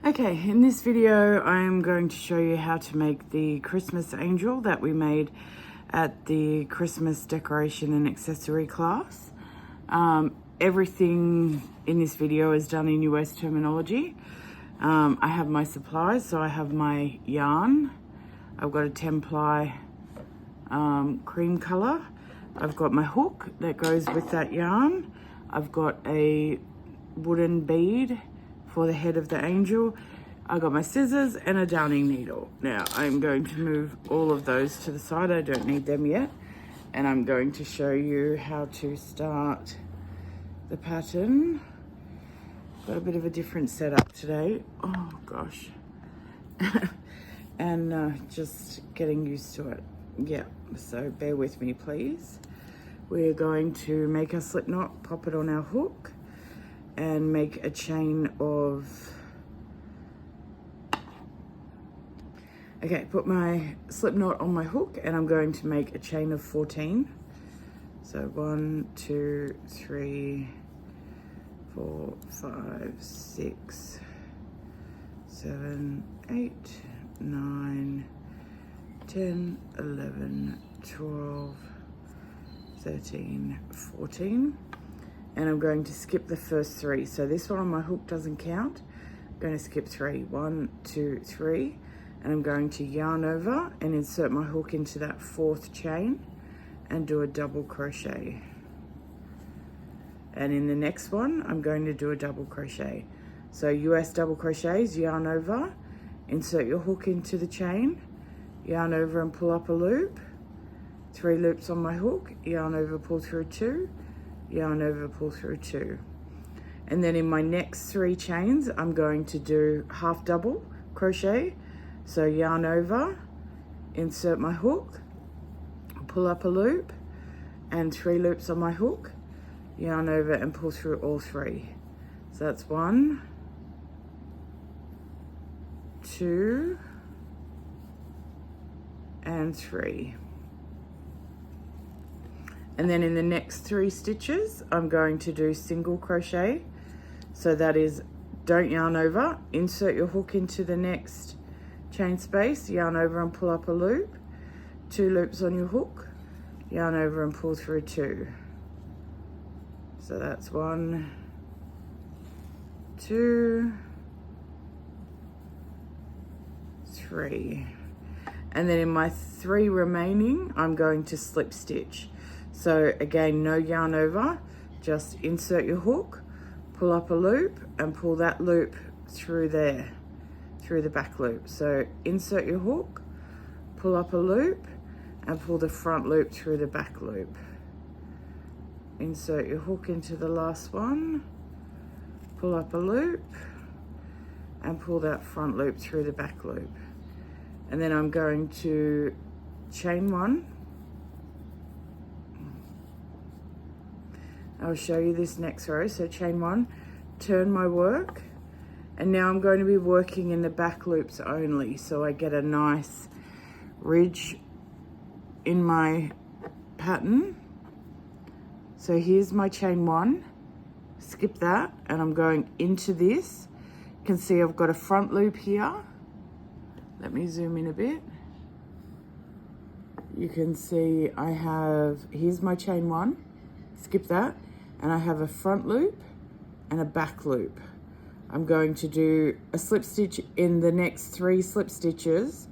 Okay, in this video I'm going to show you how to make the Christmas angel that we made at the Christmas decoration and accessory class. Everything in this video is done in US terminology. I have my supplies, so I have my yarn. I've got a 10-ply cream color. I've got my hook that goes with that yarn. I've got a wooden bead for the head of the angel. I got my scissors and a darning needle. Now I'm going to move all of those to the side. I don't need them yet. And I'm going to show you how to start the pattern. Got a bit of a different setup today. Oh gosh. And just getting used to it. Yeah, so bear with me please. We're going to make a slip knot, pop it on our hook, and make a chain of, okay, put my slip knot on my hook and I'm going to make a chain of 14. So 1, 2, 3, 4, 5, 6, 7, 8, 9, 10, 11, 12, 13, 14. And I'm going to skip the first 3. So this one on my hook doesn't count. I'm going to skip 3. 1, 2, 3. And I'm going to yarn over and insert my hook into that 4th chain and do a double crochet. And in the next one, I'm going to do a double crochet. So US double crochets, yarn over, insert your hook into the chain, yarn over and pull up a loop, 3 loops on my hook, yarn over, pull through 2, yarn over, pull through 2. And then in my next 3 chains, I'm going to do half double crochet. So yarn over, insert my hook, pull up a loop, and 3 loops on my hook, yarn over and pull through all 3. So that's 1, 2, and 3. And then in the next 3 stitches, I'm going to do single crochet. So that is, don't yarn over, insert your hook into the next chain space, yarn over and pull up a loop, 2 loops on your hook, yarn over and pull through 2. So that's 1, 2, 3. And then in my 3 remaining, I'm going to slip stitch. So again, no yarn over, just insert your hook, pull up a loop and pull that loop through there, through the back loop. So insert your hook, pull up a loop and pull the front loop through the back loop. Insert your hook into the last one, pull up a loop and pull that front loop through the back loop. And then I'm going to chain 1. I'll show you this next row. So chain 1, turn my work, and now I'm going to be working in the back loops only, so I get a nice ridge in my pattern. So here's my chain 1, skip that, and I'm going into this. You can see I've got a front loop here. Let me zoom in a bit. You can see I have, here's my chain 1, skip that, and I have a front loop and a back loop. I'm going to do a slip stitch in the next 3 slip stitches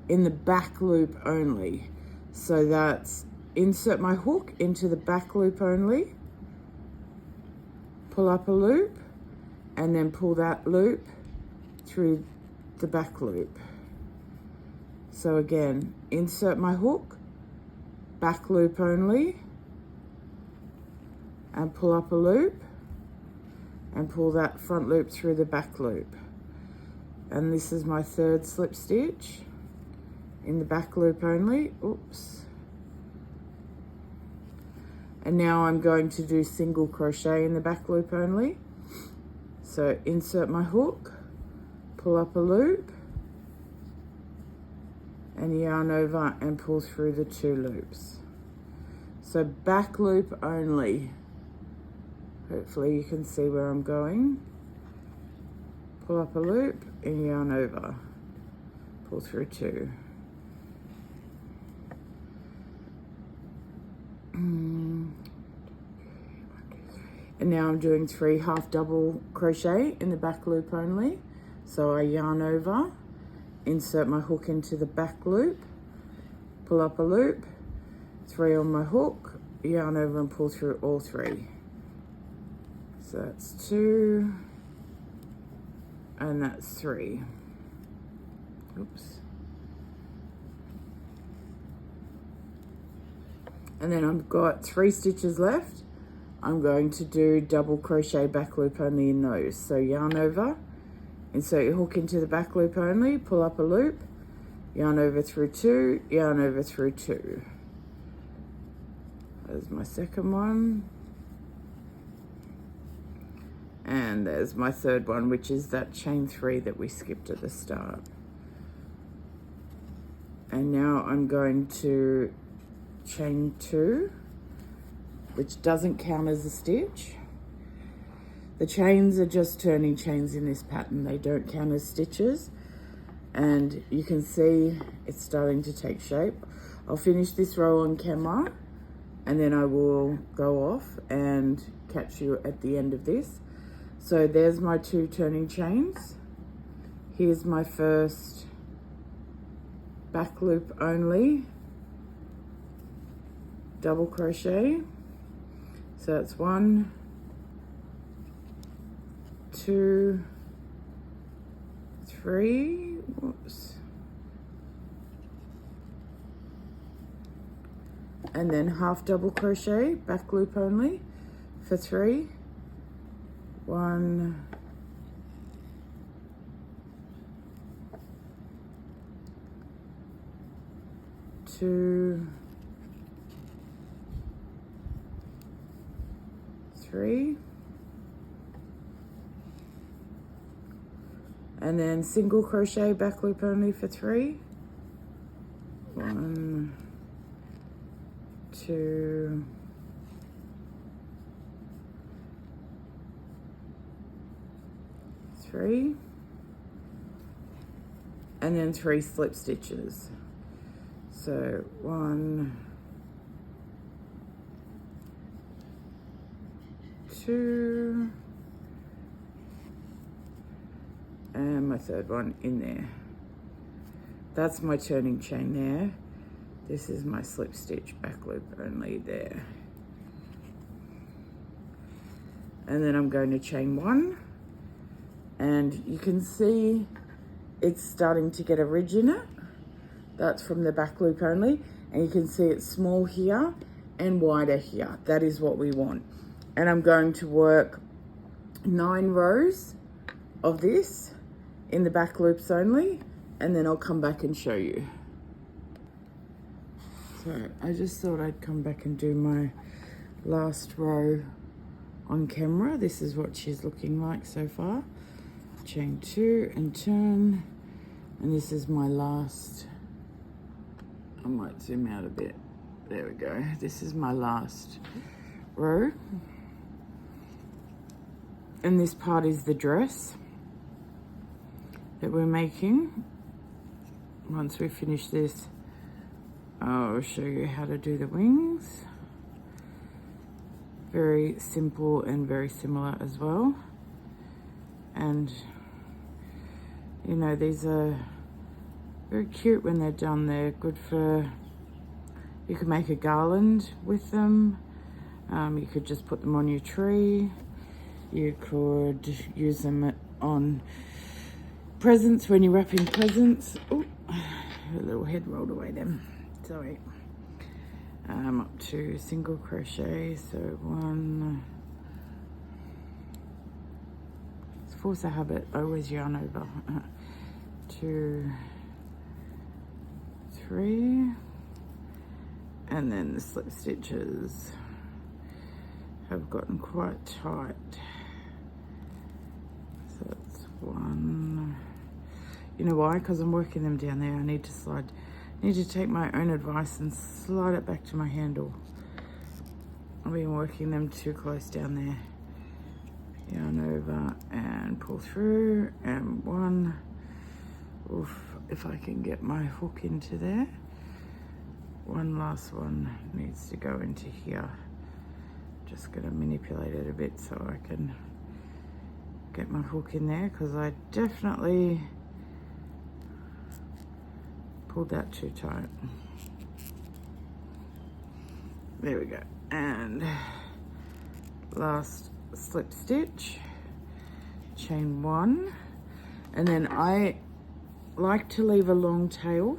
in the back loop only. So that's insert my hook into the back loop only, pull up a loop, and then pull that loop through the back loop. So again, insert my hook, back loop only, and pull up a loop and pull that front loop through the back loop. And this is my 3rd slip stitch in the back loop only. Oops. And now I'm going to do single crochet in the back loop only. So insert my hook, pull up a loop, and yarn over and pull through the 2 loops. So back loop only. Hopefully you can see where I'm going. pull up a loop and yarn over, pull through 2. And now I'm doing 3 half double crochet in the back loop only. So I yarn over, insert my hook into the back loop, pull up a loop, 3 on my hook, yarn over and pull through all 3. So that's 2, and that's 3. Oops. And then I've got 3 stitches left. I'm going to do double crochet back loop only in those. So yarn over, insert your hook into the back loop only, pull up a loop, yarn over through 2, yarn over through 2. There's my second one. And there's my third one, which is that chain 3 that we skipped at the start. And now I'm going to chain 2, which doesn't count as a stitch. The chains are just turning chains in this pattern. They don't count as stitches. And you can see it's starting to take shape. I'll finish this row on camera and then I will go off and catch you at the end of this. So there's my 2 turning chains. Here's my first back loop only double crochet. So that's 1, 2, 3, whoops. And then half double crochet, back loop only for 3. 1, 2, 3, and then single crochet back loop only for 3. 1, 2, 3, and then 3 slip stitches. So 1, 2, and my third one in there. That's my turning chain there. This is my slip stitch back loop only there. And then I'm going to chain 1, and you can see it's starting to get a ridge in it. That's from the back loop only, and you can see it's small here and wider here. That is what we want. And I'm going to work 9 rows of this in the back loops only, and then I'll come back and show you. So I just thought I'd come back and do my last row on camera. This is what she's looking like so far. Chain 2 and turn, and this is my last. I might zoom out a bit. There we go. This is my last row. And this part is the dress that we're making. Once we finish this, I'll show you how to do the wings. Very simple and very similar as well. And, you know, these are very cute when they're done. They're good for, you can make a garland with them. You could just put them on your tree. You could use them on presents when you're wrapping presents. Oh, a little head rolled away then. Sorry. Up to single crochet. So 1. It's force a habit. I always yarn over. 2, 3, and then the slip stitches have gotten quite tight. So that's 1. You know why? Because I'm working them down there. I need to take my own advice and slide it back to my handle. I've been working them too close down there. yarn over and pull through, and one. Oof, if I can get my hook into there. One last one needs to go into here. Just gonna manipulate it a bit so I can get my hook in there, because I definitely pulled that too tight. There we go. And last slip stitch, chain one, and then I like to leave a long tail,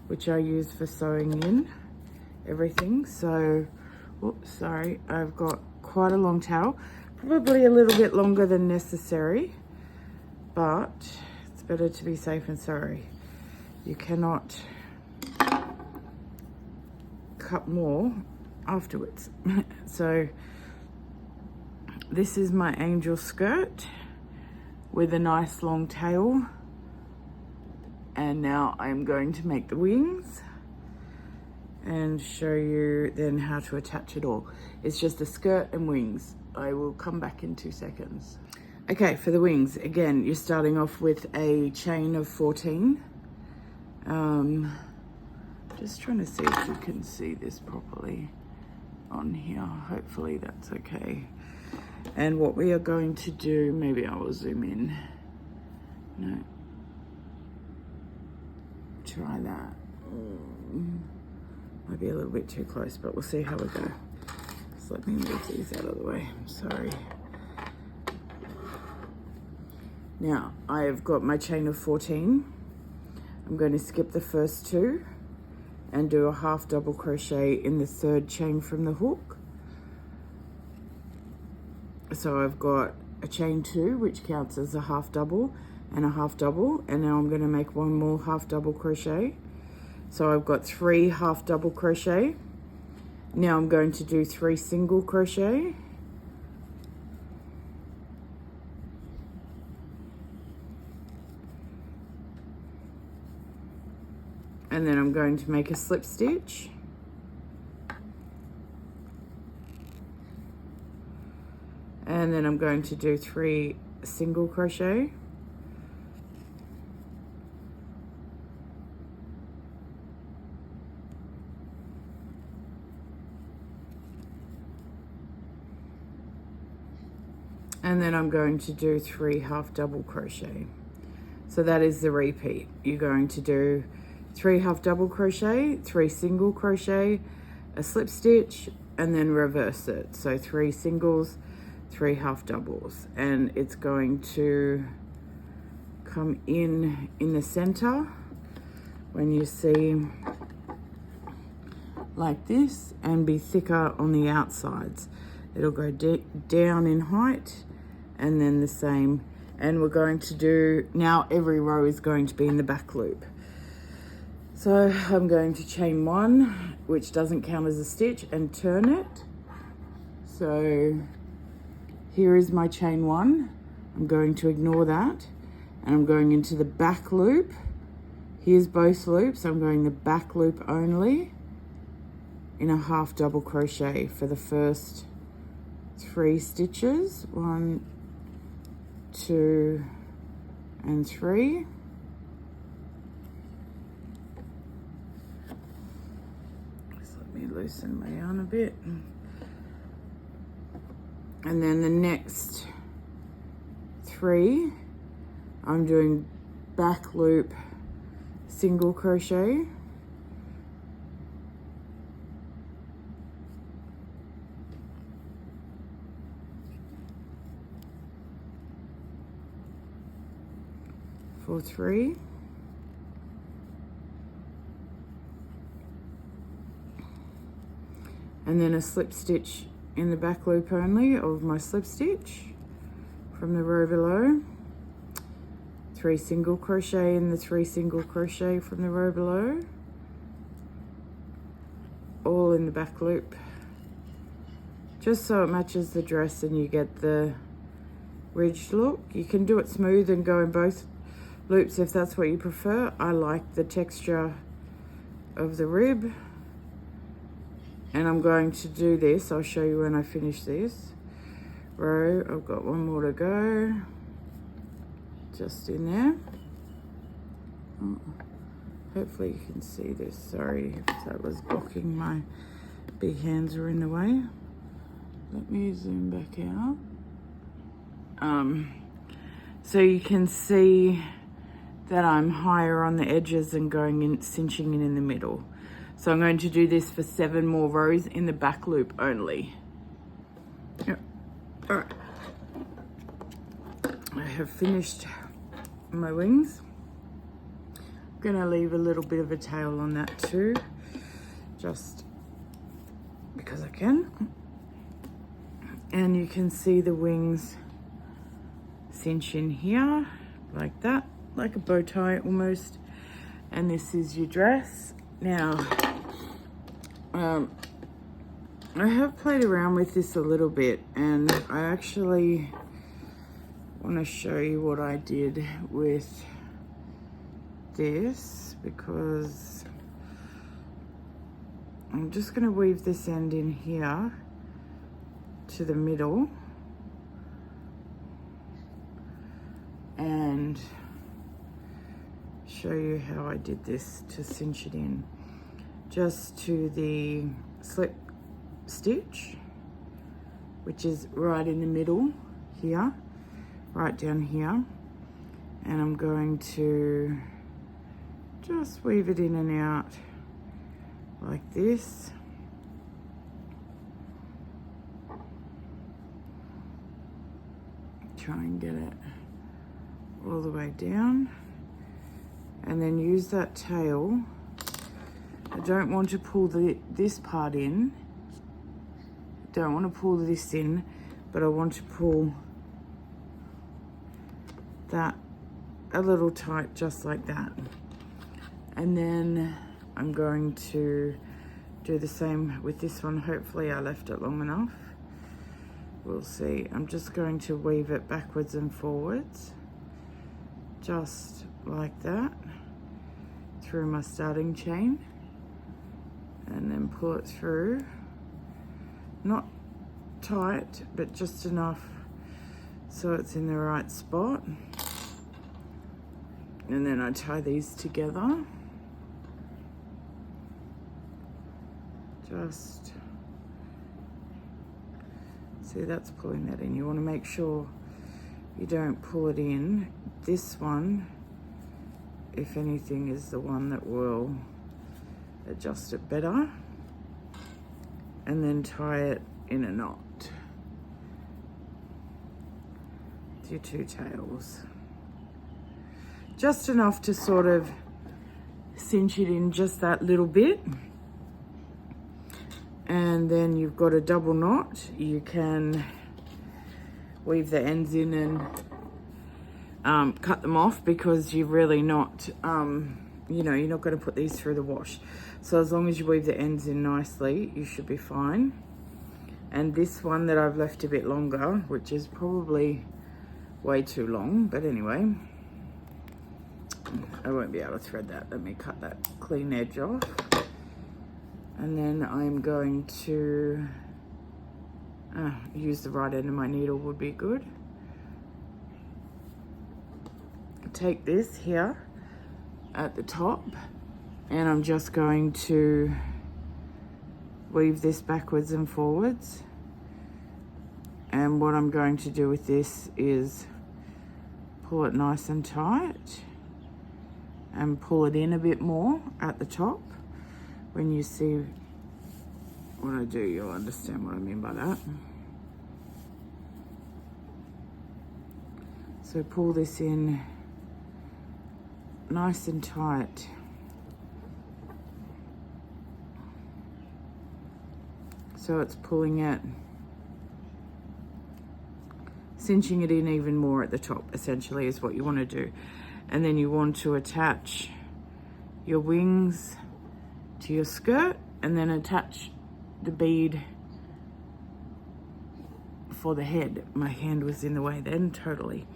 which I use for sewing in everything. So, oops, sorry, I've got quite a long tail, probably a little bit longer than necessary, but it's better to be safe than sorry. You cannot cut more afterwards. So this is my angel skirt with a nice long tail, and now I'm going to make the wings and show you then how to attach it all. It's just a skirt and wings. I will come back in 2 seconds. Okay, for the wings, again, you're starting off with a chain of 14. Just trying to see if you can see this properly on here. Hopefully that's okay. And what we are going to do, maybe I will zoom in. No. Try that. Might be a little bit too close, but we'll see how we go. Just let me move these out of the way. I'm sorry. Now, I've got my chain of 14. I'm going to skip the first 2 and do a half double crochet in the 3rd chain from the hook. So I've got a chain 2, which counts as a half double and a half double, and now I'm going to make one more half double crochet. So I've got 3 half double crochet. Now I'm going to do 3 single crochet, and then I'm going to make a slip stitch, and then I'm going to do 3 single crochet, and then I'm going to do 3 half double crochet. So that is the repeat. You're going to do 3 half double crochet, 3 single crochet, a slip stitch, and then reverse it. So 3 singles, 3 half doubles, and it's going to come in the center when you see like this, and be thicker on the outsides. It'll go down in height, and then the same. And we're going to do, now every row is going to be in the back loop. So I'm going to chain 1, which doesn't count as a stitch, and turn it. So here is my chain 1. I'm going to ignore that, and I'm going into the back loop. Here's both loops. I'm going the back loop only in a half double crochet for the first 3 stitches. 1, 2, and 3. Just let me loosen my yarn a bit. And then the next 3, I'm doing back loop single crochet, for 3, and then a slip stitch in the back loop only of my slip stitch from the row below, 3 single crochet in the 3 single crochet from the row below, all in the back loop, just so it matches the dress and you get the ridged look. You can do it smooth and go in both loops if that's what you prefer. I like the texture of the rib, and I'm going to do this, I'll show you when I finish this, row. I've got one more to go, just in there. Oh, hopefully you can see this. Sorry if that was blocking, my big hands are in the way. Let me zoom back out. So you can see that I'm higher on the edges and going in, cinching in the middle. So I'm going to do this for 7 more rows in the back loop only. Yep. All right. I have finished my wings. I'm gonna leave a little bit of a tail on that too, just because I can. And you can see the wings cinch in here like that, like a bow tie almost. And this is your dress. Now, I have played around with this a little bit, and I actually want to show you what I did with this, because I'm just going to weave this end in here to the middle and show you how I did this to cinch it in just to the slip stitch, which is right in the middle here, right down here. And I'm going to just weave it in and out like this. Try and get it all the way down, and then use that tail. I don't want to pull this part in. Don't want to pull this in, but I want to pull that a little tight, just like that. And then I'm going to do the same with this one. Hopefully I left it long enough. We'll see. I'm just going to weave it backwards and forwards, just like that, through my starting chain, and then pull it through. Not tight, but just enough so it's in the right spot. And then I tie these together. Just see, that's pulling that in. You want to make sure you don't pull it in. This one, if anything, is the one that will adjust it better. And then tie it in a knot to your 2 tails. Just enough to sort of cinch it in just that little bit. And then you've got a double knot. You can weave the ends in and cut them off, because you're really not, you know, you're not going to put these through the wash. So as long as you weave the ends in nicely, you should be fine. And this one that I've left a bit longer, which is probably way too long, but anyway, I won't be able to thread that. Let me cut that clean edge off. And then I'm going to use the right end of my needle would be good. Take this here at the top, and I'm just going to weave this backwards and forwards. And what I'm going to do with this is pull it nice and tight and pull it in a bit more at the top. When you see what I do, you'll understand what I mean by that. So pull this in nice and tight. So it's pulling it, cinching it in even more at the top, essentially, is what you want to do. And then you want to attach your wings to your skirt, and then attach the bead for the head. My hand was in the way then, totally.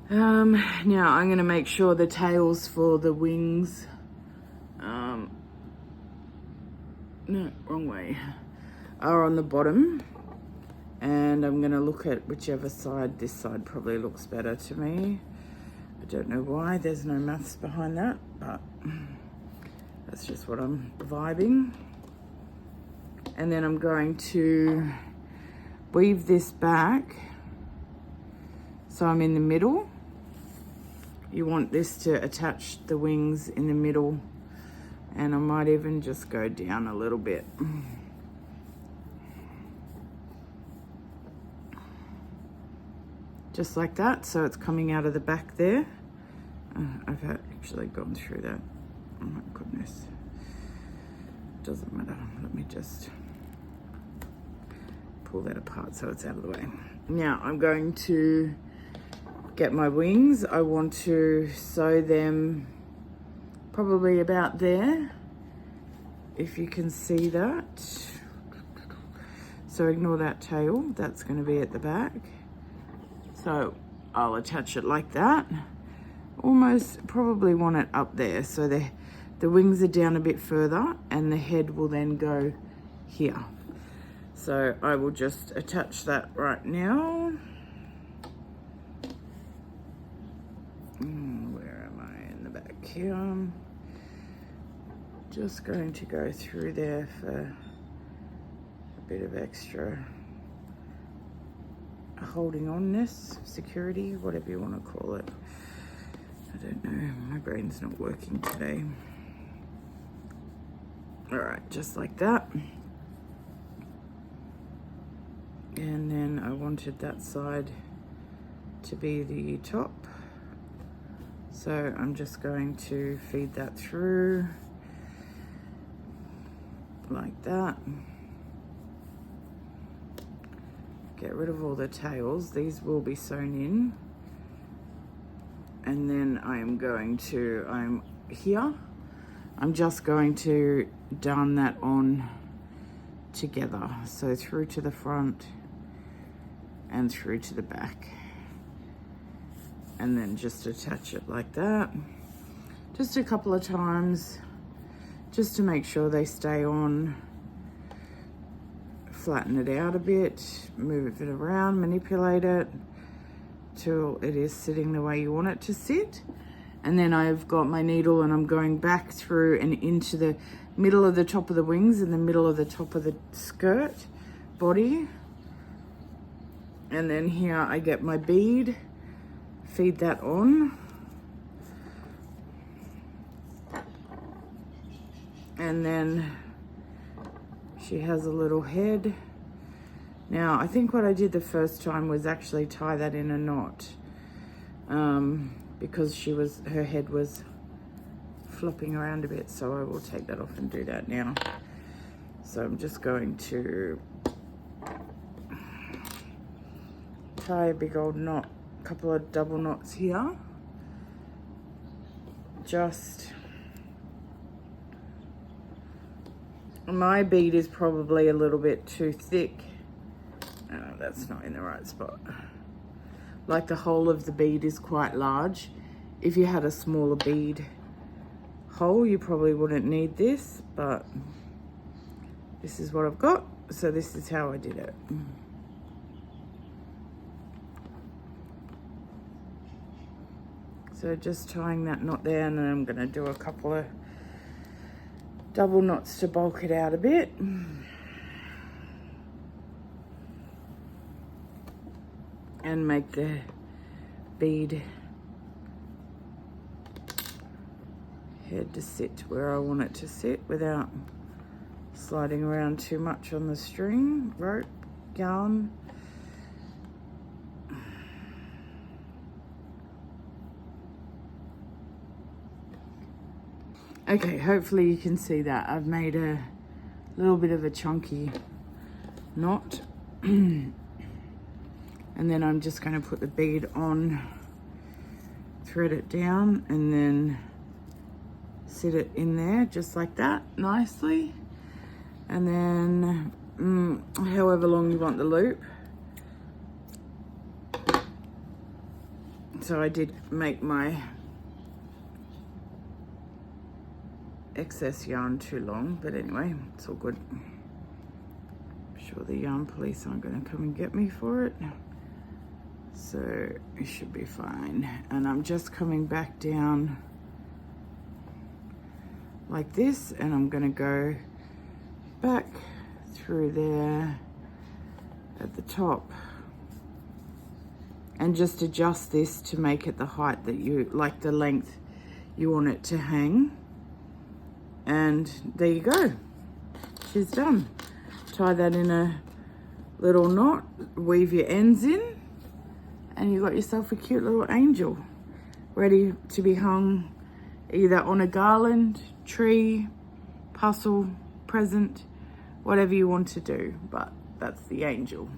Now I'm going to make sure the tails for the wings, no, wrong way, are on the bottom. And I'm gonna look at whichever side. This side probably looks better to me. I don't know why, there's no maths behind that, but that's just what I'm vibing. And then I'm going to weave this back so I'm in the middle. You want this to attach the wings in the middle, and I might even just go down a little bit. Just like that, so it's coming out of the back there. I've actually gone through that. Oh my goodness. Doesn't matter. Let me just pull that apart so it's out of the way. Now I'm going to get my wings. I want to sew them probably about there, if you can see that. So ignore that tail, that's going to be at the back. So I'll attach it like that. Almost probably want it up there so the wings are down a bit further and the head will then go here. So I will just attach that right now. Where am I? In the back here. Just going to go through there for a bit of extra holding onness, security, whatever you want to call it. I don't know, my brain's not working today. All right, just like that. And then I wanted that side to be the top. So I'm just going to feed that through like that. Get rid of all the tails. These will be sewn in. And then I'm here. I'm just going to darn that on together. So through to the front and through to the back. And then just attach it like that. Just a couple of times, just to make sure they stay on. Flatten it out a bit, move it around, manipulate it till it is sitting the way you want it to sit. And then I've got my needle and I'm going back through and into the middle of the top of the wings and the middle of the top of the skirt body. And then here I get my bead, feed that on. And then she has a little head. Now, I think what I did the first time was actually tie that in a knot because her head was flopping around a bit, so I will take that off and do that now. So I'm just going to tie a big old knot, a couple of double knots here. My bead is probably a little bit too thick. Oh, that's not in the right spot. Like the whole of the bead is quite large. If you had a smaller bead hole, you probably wouldn't need this, but this is what I've got. So this is how I did it. So just tying that knot there, and then I'm gonna do a couple of double knots to bulk it out a bit. And make the bead head to sit where I want it to sit without sliding around too much on the string, rope, yarn. Okay, hopefully you can see that. I've made a little bit of a chunky knot. And then I'm just going to put the bead on, thread it down, and then sit it in there just like that, nicely. And then however long you want the loop. So I did make my excess yarn too long, but anyway, it's all good. I'm sure sure the yarn police aren't going to come and get me for it. So it should be fine. And I'm just coming back down like this, and I'm going to go back through there at the top and just adjust this to make it the height that you like, the length you want it to hang. And there you go, she's done. Tie that in a little knot, weave your ends in, and you got yourself a cute little angel ready to be hung either on a garland, tree, puzzle, present, whatever you want to do. But that's the angel.